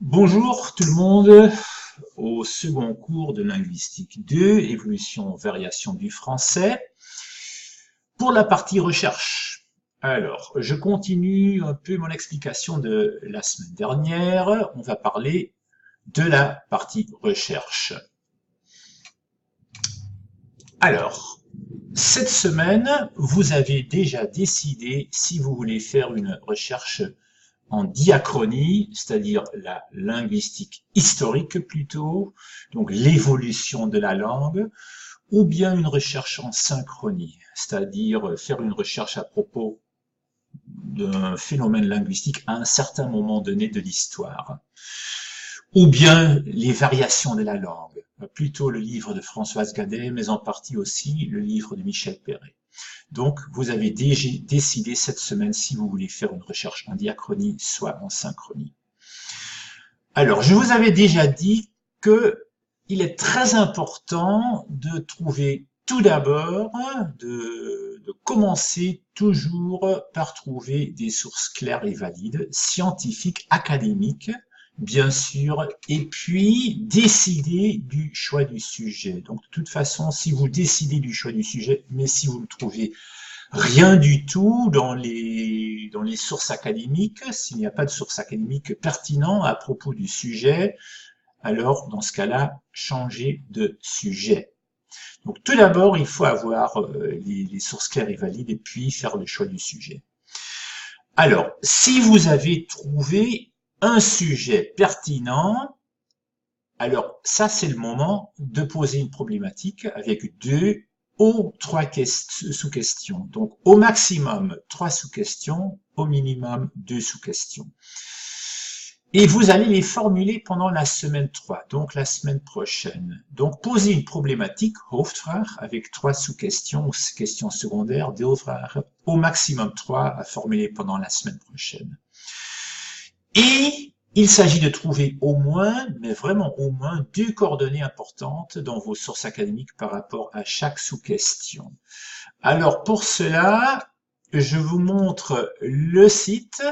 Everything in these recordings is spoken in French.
Bonjour tout le monde au second cours de linguistique 2, évolution, variation du français. Pour la partie recherche, alors je continue un peu mon explication de la semaine dernière. On va parler de la partie recherche. Alors, cette semaine, vous avez déjà décidé si vous voulez faire une recherche en diachronie, c'est-à-dire la linguistique historique plutôt, donc l'évolution de la langue, ou bien une recherche en synchronie, c'est-à-dire faire une recherche à propos d'un phénomène linguistique à un certain moment donné de l'histoire, ou bien les variations de la langue, plutôt le livre de Françoise Gadet, mais en partie aussi le livre de Michel Perret. Donc, vous avez déjà décidé cette semaine si vous voulez faire une recherche en diachronie, soit en synchronie. Alors, je vous avais déjà dit que il est très important de trouver tout d'abord, de commencer toujours par trouver des sources claires et valides, scientifiques, académiques, bien sûr, et puis décider du choix du sujet. Donc, de toute façon, si vous décidez du choix du sujet, mais si vous ne trouvez rien du tout dans les sources académiques, s'il n'y a pas de source académique pertinente à propos du sujet, alors dans ce cas-là, changez de sujet. Donc tout d'abord, il faut avoir les sources claires et valides et puis faire le choix du sujet. Alors, si vous avez trouvé un sujet pertinent, alors ça c'est le moment de poser une problématique avec deux ou trois sous-questions. Donc au maximum trois sous-questions, au minimum deux sous-questions. Et vous allez les formuler pendant la semaine 3, donc la semaine prochaine. Donc posez une problématique, Hoofdvraag, avec trois sous-questions ou questions secondaires, deelvragen, au maximum 3 à formuler pendant la semaine prochaine. Et il s'agit de trouver au moins, mais vraiment au moins, deux coordonnées importantes dans vos sources académiques par rapport à chaque sous-question. Alors pour cela, je vous montre le site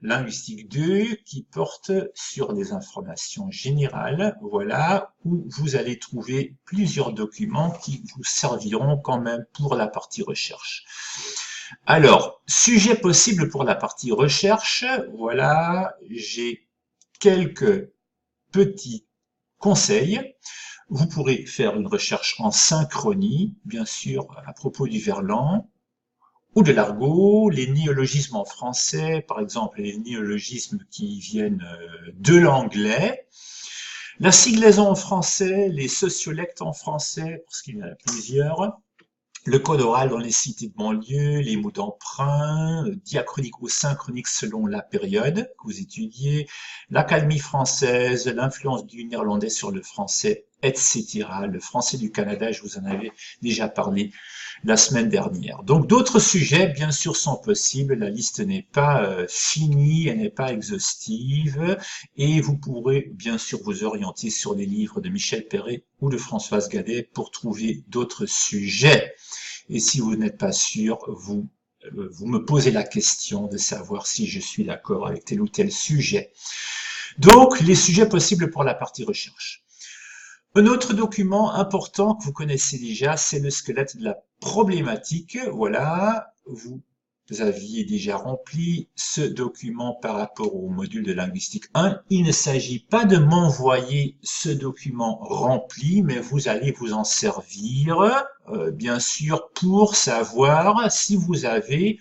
Linguistique 2 qui porte sur des informations générales, voilà, où vous allez trouver plusieurs documents qui vous serviront quand même pour la partie recherche. Alors, sujet possible pour la partie recherche, voilà, j'ai quelques petits conseils. Vous pourrez faire une recherche en synchronie, bien sûr, à propos du verlan, ou de l'argot, les néologismes en français, par exemple les néologismes qui viennent de l'anglais, la siglaison en français, les sociolectes en français, parce qu'il y en a plusieurs, le code oral dans les cités de banlieue, les mots d'emprunt, diachronique ou synchronique selon la période que vous étudiez, l'académie française, l'influence du néerlandais sur le français, etc. Le français du Canada, je vous en avais déjà parlé la semaine dernière. Donc d'autres sujets, bien sûr, sont possibles. La liste n'est pas finie, elle n'est pas exhaustive, et vous pourrez bien sûr vous orienter sur les livres de Michel Perret ou de Françoise Gadet pour trouver d'autres sujets. Et si vous n'êtes pas sûr, vous me posez la question de savoir si je suis d'accord avec tel ou tel sujet. Donc, les sujets possibles pour la partie recherche. Un autre document important que vous connaissez déjà, c'est le squelette de la problématique. Voilà, vous aviez déjà rempli ce document par rapport au module de linguistique 1. Il ne s'agit pas de m'envoyer ce document rempli, mais vous allez vous en servir, bien sûr, pour savoir si vous avez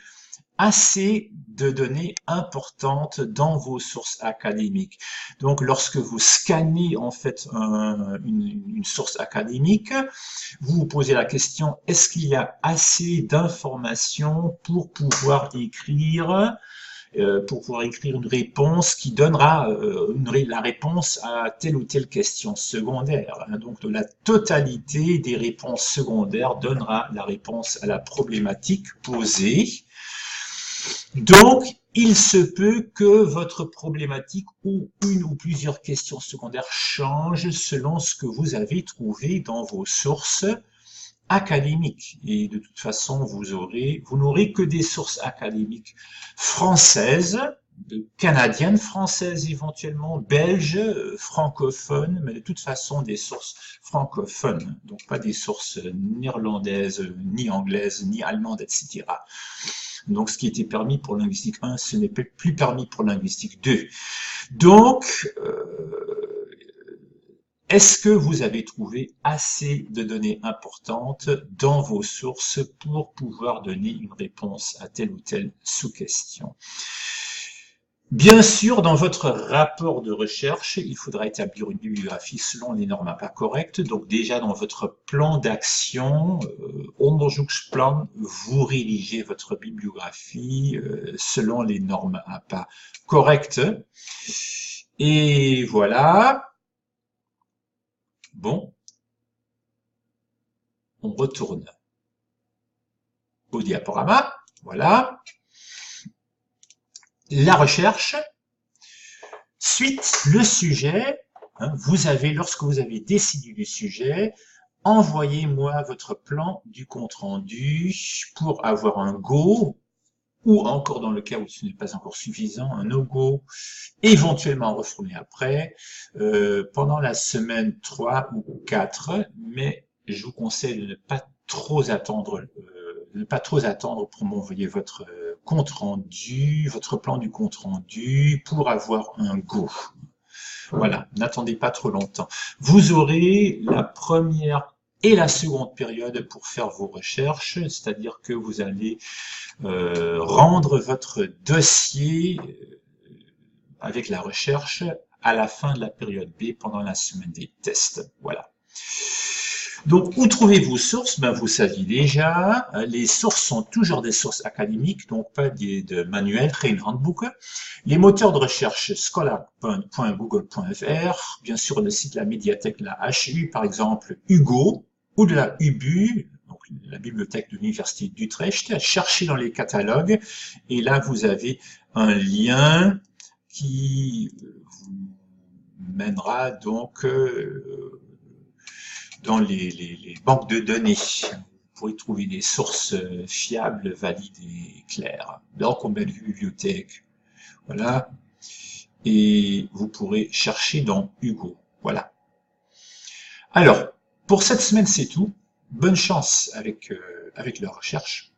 assez de données importantes dans vos sources académiques. Donc, lorsque vous scannez en fait une source académique, vous vous posez la question, est-ce qu'il y a assez d'informations pour pouvoir écrire une réponse qui donnera la réponse à telle ou telle question secondaire. Donc, la totalité des réponses secondaires donnera la réponse à la problématique posée. Donc, il se peut que votre problématique ou une ou plusieurs questions secondaires changent selon ce que vous avez trouvé dans vos sources académiques. Et de toute façon, vous n'aurez que des sources académiques françaises, canadiennes, françaises éventuellement, belges, francophones, mais de toute façon des sources francophones, donc pas des sources néerlandaises, ni anglaises, ni allemandes, etc. Donc ce qui était permis pour linguistique 1, ce n'est plus permis pour linguistique 2. Donc, est-ce que vous avez trouvé assez de données importantes dans vos sources pour pouvoir donner une réponse à telle ou telle sous-question? Bien sûr, dans votre rapport de recherche, il faudra établir une bibliographie selon les normes APA correctes. Donc déjà dans votre plan d'action, onderzoeksplan, vous rédigez votre bibliographie selon les normes APA correctes. Et voilà. Bon, on retourne au diaporama. Voilà. La recherche. Suite, le sujet. Lorsque vous avez décidé du sujet, envoyez-moi votre plan du compte-rendu pour avoir un go, ou encore dans le cas où ce n'est pas encore suffisant, un no-go, éventuellement reformulé après, pendant la semaine 3 ou 4, mais je vous conseille de ne pas trop attendre, pour m'envoyer votre compte rendu, votre plan du compte rendu, pour avoir un go. Voilà, n'attendez pas trop longtemps. Vous aurez la première et la seconde période pour faire vos recherches, c'est-à-dire que vous allez rendre votre dossier avec la recherche à la fin de la période B pendant la semaine des tests. Voilà. Donc, où trouvez vos sources? Ben, vous saviez déjà, les sources sont toujours des sources académiques, donc pas de manuels, geen handboeken. Les moteurs de recherche, scholar.google.fr, bien sûr le site de la médiathèque, la HU, par exemple, Hugo, ou de la UBU, donc la bibliothèque de l'Université d'Utrecht. Cherchez dans les catalogues, et là vous avez un lien qui vous mènera donc dans les banques de données. Vous pourrez trouver des sources fiables, valides et claires. Donc on met la bibliothèque, voilà, et vous pourrez chercher dans Hugo. Voilà. Alors, pour cette semaine, c'est tout. Bonne chance avec la recherche.